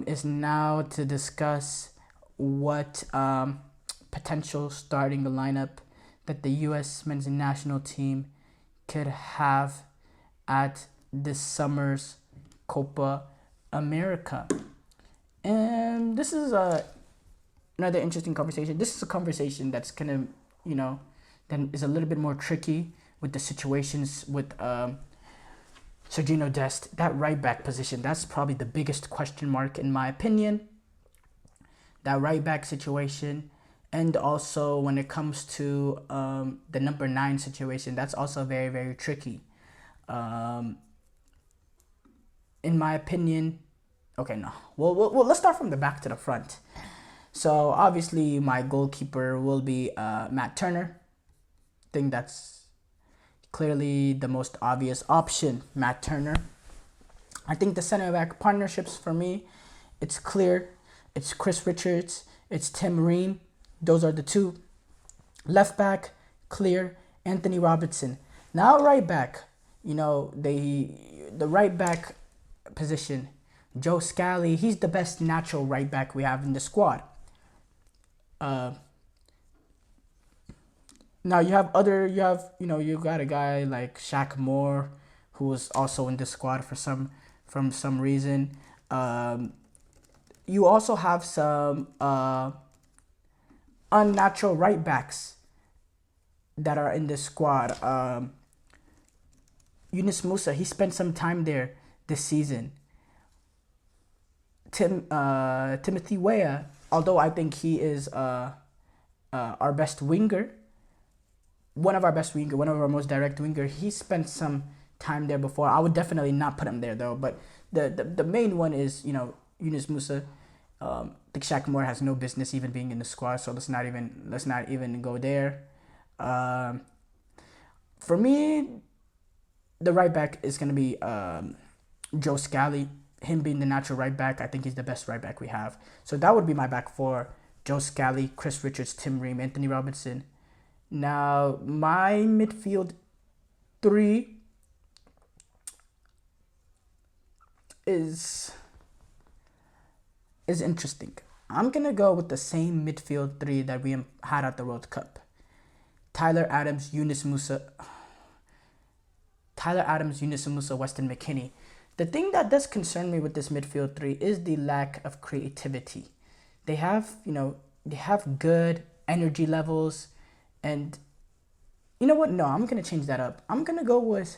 is now to discuss what potential starting lineup that the U.S. men's national team could have at this summer's Copa America. And this is another interesting conversation. This is a conversation that's kind of, that is a little bit more tricky with the situations with Sergino Dest, that right back position. That's probably the biggest question mark in my opinion. That right back situation. And also when it comes to the number 9 situation, that's also very, very tricky. In my opinion, okay, no. Well, let's start from the back to the front. So obviously my goalkeeper will be Matt Turner. I think that's clearly the most obvious option, Matt Turner. I think the center back partnerships for me, it's clear. It's Chris Richards, it's Tim Ream. Those are the two. Left back, clear, Anthony Robertson. Now right back, the right back position, Joe Scally, he's the best natural right back we have in the squad. Now you got a guy like Shaq Moore, who was also in the squad from some reason. You also have some unnatural right backs that are in this squad. Yunus Musa, he spent some time there this season. Timothy Weah, although I think he is our best winger, one of our most direct winger, he spent some time there before. I would definitely not put him there though, but the main one is, Yunus Musa. I think Shaq Moore has no business even being in the squad, so let's not even go there. For me, the right back is gonna be Joe Scally. Him being the natural right back, I think he's the best right back we have. So that would be my back four: Joe Scally, Chris Richards, Tim Ream, Anthony Robertson. Now my midfield 3 is interesting. I'm going to go with the same midfield 3 that we had at the World Cup. Tyler Adams, Yunus Musa, Weston McKennie. The thing that does concern me with this midfield 3 is the lack of creativity. They have good energy levels, and you know what? No, I'm going to change that up. I'm going to go with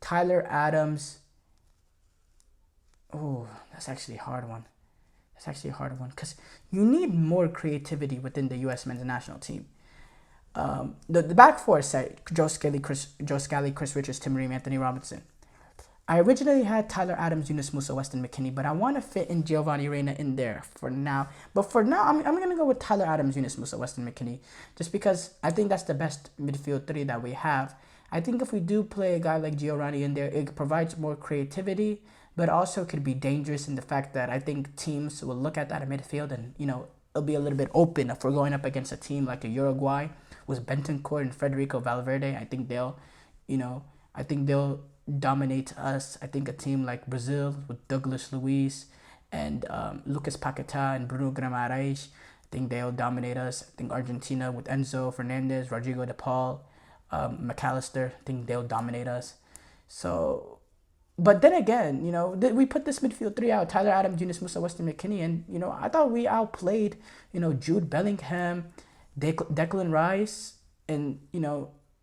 Tyler Adams. Oh, that's actually a hard one. Because you need more creativity within the U.S. men's national team. The back four said Joe Scally, Chris Richards, Tim Ream, Anthony Robertson. I originally had Tyler Adams, Yunus Musa, Weston McKennie, but I want to fit in Giovanni Reyna in there for now. But for now, I'm going to go with Tyler Adams, Yunus Musa, Weston McKennie, just because I think that's the best midfield 3 that we have. I think if we do play a guy like Giovanni in there, it provides more creativity, but also could be dangerous in the fact that I think teams will look at that midfield and, it'll be a little bit open if we're going up against a team like a Uruguay with Bentancur and Federico Valverde. I think they'll dominate us. I think a team like Brazil with Douglas Luiz and Lucas Paquetá and Bruno Guimaraes, I think they'll dominate us. I think Argentina with Enzo Fernandez, Rodrigo de Paul, McAllister, I think they'll dominate us. So, but then again, we put this midfield 3 out: Tyler Adams, Yunus Musa, Weston McKennie, and I thought we outplayed Jude Bellingham, Declan Rice, and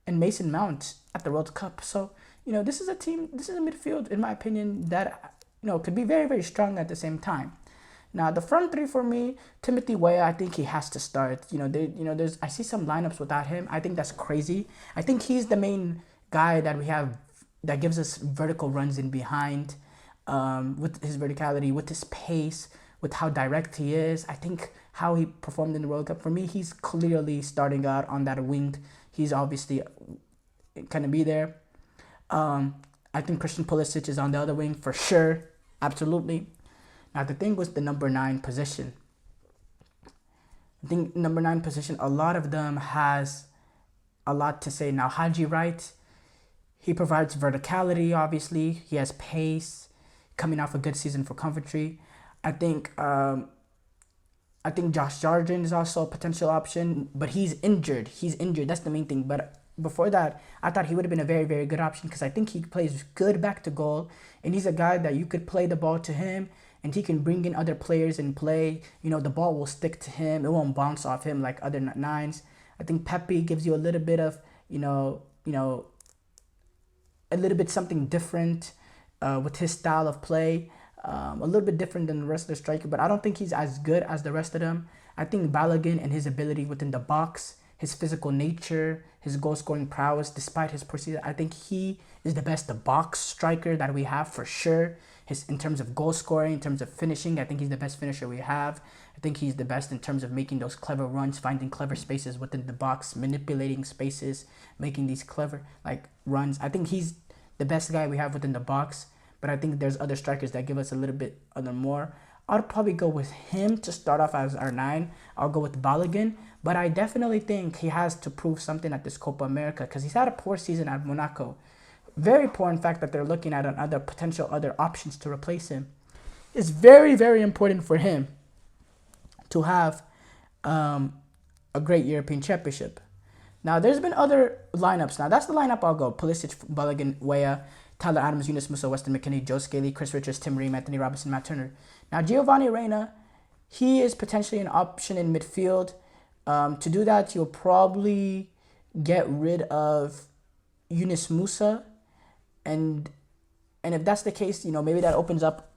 and Mason Mount at the World Cup. So this is a midfield, in my opinion, that could be very, very strong at the same time. Now the front 3 for me: Timothy Weah, I think he has to start. I see some lineups without him. I think that's crazy. I think he's the main guy that we have that gives us vertical runs in behind, with his verticality, with his pace, with how direct he is. I think how he performed in the World Cup, for me, he's clearly starting out on that wing. He's obviously going to be there. I think Christian Pulisic is on the other wing for sure. Absolutely. Now the thing was the number 9 position. I think number 9 position, a lot of them has a lot to say. Now Haji Wright, he provides verticality, obviously. He has pace, coming off a good season for Coventry. I think I think Josh Sargent is also a potential option, but he's injured. He's injured. That's the main thing. But before that, I thought he would have been a very, very good option because I think he plays good back to goal, and he's a guy that you could play the ball to him, and he can bring in other players and play. The ball will stick to him. It won't bounce off him like other nines. I think Pepe gives you a little bit of, a little bit something different with his style of play. A little bit different than the rest of the striker, but I don't think he's as good as the rest of them. I think Balogun and his ability within the box, his physical nature, his goal scoring prowess, despite his poor season, I think he is the best box striker that we have for sure. In terms of goal scoring, in terms of finishing, I think he's the best finisher we have. I think he's the best in terms of making those clever runs, finding clever spaces within the box, manipulating spaces, making these clever runs. I think he's the best guy we have within the box. But I think there's other strikers that give us a little bit other more. I'll probably go with him to start off as our 9. I'll go with Balogun. But I definitely think he has to prove something at this Copa America because he's had a poor season at Monaco. Very poor, in fact, that they're looking at potential other options to replace him. It's very, very important for him to have a great European Championship. Now, there's been other lineups. Now, that's the lineup I'll go. Pulisic, Balogun, Weah, Tyler Adams, Yunus Musa, Weston McKennie, Joe Scaly, Chris Richards, Tim Ream, Anthony Robinson, Matt Turner. Now, Giovanni Reyna, he is potentially an option in midfield. To do that, you'll probably get rid of Yunus Musa. And if that's the case, maybe that opens up,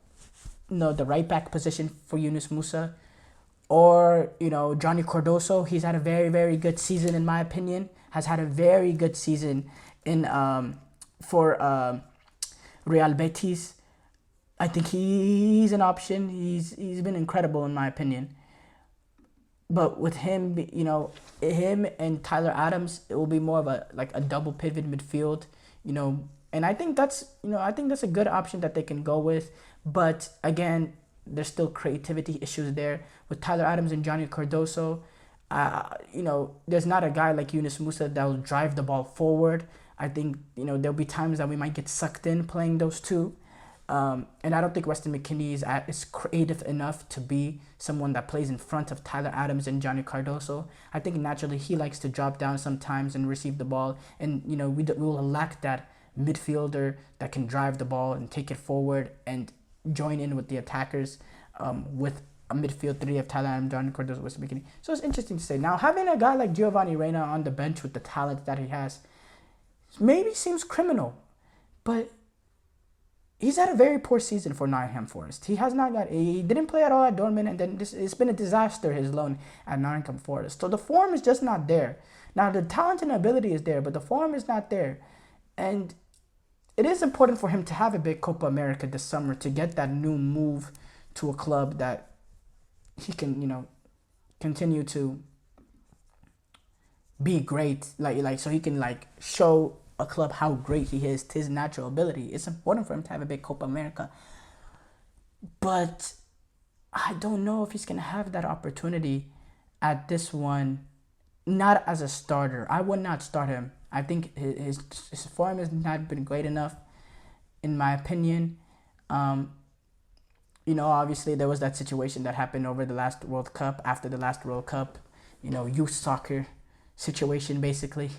the right back position for Yunus Musa. Or, Johnny Cardoso. He's had a very, very good season, in my opinion. Has had a very good season for Real Betis. I think he's an option. He's been incredible in my opinion. But with him, him and Tyler Adams, it will be more of a double pivot midfield, And I think that's a good option that they can go with. But again, there's still creativity issues there with Tyler Adams and Johnny Cardoso. There's not a guy like Yunus Musa that will drive the ball forward. I think, there'll be times that we might get sucked in playing those two. And I don't think Weston McKennie is creative enough to be someone that plays in front of Tyler Adams and Johnny Cardoso. I think naturally he likes to drop down sometimes and receive the ball. And, we will lack that midfielder that can drive the ball and take it forward and join in with the attackers with a midfield 3 of Tyler Adams, Johnny Cardoso, Weston McKennie. So it's interesting to say. Now, having a guy like Giovanni Reyna on the bench with the talent that he has maybe seems criminal, but he's had a very poor season for Nottingham Forest. He didn't play at all at Dortmund, and then it's been a disaster, his loan at Nottingham Forest. So the form is just not there. Now, the talent and ability is there, but the form is not there. And it is important for him to have a big Copa America this summer to get that new move to a club that he can, continue to be great, so he can show a club how great he is to his natural ability. It's important for him to have a big Copa America. But I don't know if he's going to have that opportunity at this one, not as a starter. I would not start him. I think his form has not been great enough, in my opinion. Obviously there was that situation that happened over the last World Cup, after the last World Cup, youth soccer situation, basically.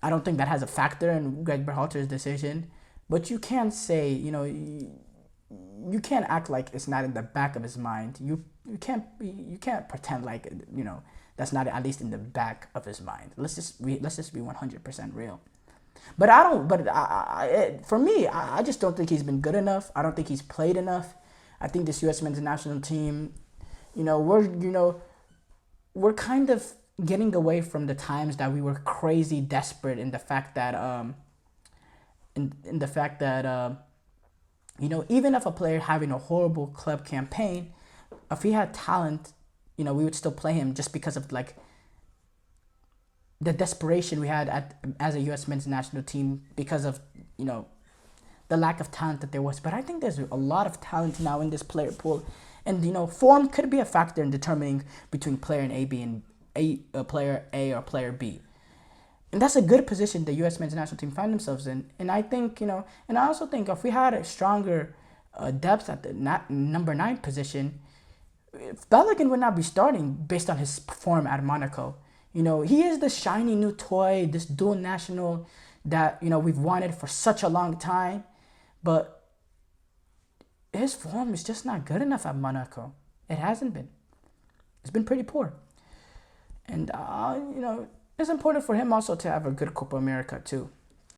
I don't think that has a factor in Greg Berhalter's decision, but you can't say, you can't act like it's not in the back of his mind. You can't pretend like, that's not at least in the back of his mind. Let's just be 100% real. But for me, I just don't think he's been good enough. I don't think he's played enough. I think this U.S. men's national team, we're kind of getting away from the times that we were crazy desperate in the fact that even if a player having a horrible club campaign, if he had talent, we would still play him just because of the desperation we had as a U.S. men's national team because of the lack of talent that there was. But I think there's a lot of talent now in this player pool, and form could be a factor in determining between player and player A or player B. And that's a good position the U.S. men's national team find themselves in. And I think, and I also think if we had a stronger depth at the number 9 position, Bellingham would not be starting based on his form at Monaco. He is the shiny new toy, this dual national that we've wanted for such a long time, but his form is just not good enough at Monaco. It hasn't been. It's been pretty poor, and it's important for him also to have a good Copa America too.